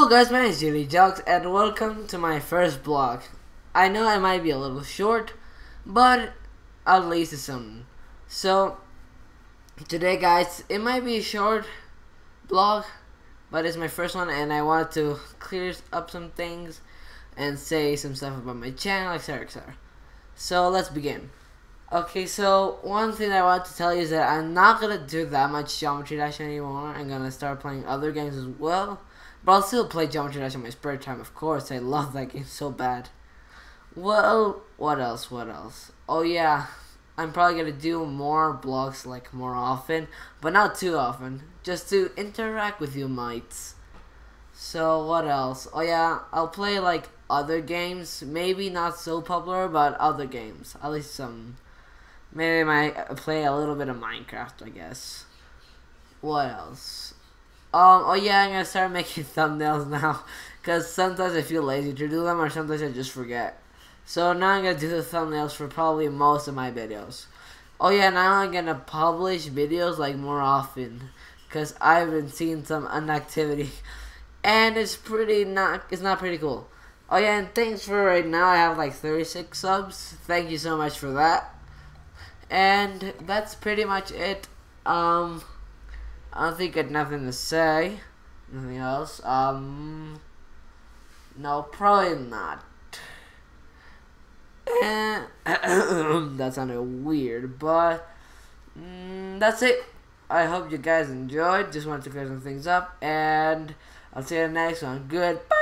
guys, my name is Julie Jocks and welcome to my first vlog. I know I might be a little short, but at least it's something. So, today guys, it might be a short vlog, but it's my first one and I wanted to clear up some things and say some stuff about my channel, etc, etc. So, let's begin. Okay, so one thing I want to tell you is that I'm not going to do that much Geometry Dash anymore. I'm going to start playing other games as well. But I'll still play Geometry Dash in my spare time, of course. I love that game so bad. Well, what else? Oh yeah, I'm probably going to do more vlogs like more often. But not too often. Just to interact with you mites. So what else? Oh yeah, I'll play like other games. Maybe not so popular, but other games. At least some. Maybe I might play a little bit of Minecraft, I guess. What else? Oh yeah, I'm gonna start making thumbnails now. Because sometimes I feel lazy to do them, or sometimes I just forget. So now I'm gonna do the thumbnails for probably most of my videos. Oh yeah, now I'm gonna publish videos like more often. Because I've been seeing some inactivity. And it's not pretty cool. Oh yeah, and thanks for right now. I have like 36 subs. Thank you so much for that. And that's pretty much it. I don't think I had nothing to say. Nothing else. No, probably not. That sounded weird, but that's it. I hope you guys enjoyed. Just wanted to clear some things up, and I'll see you in the next one. Goodbye.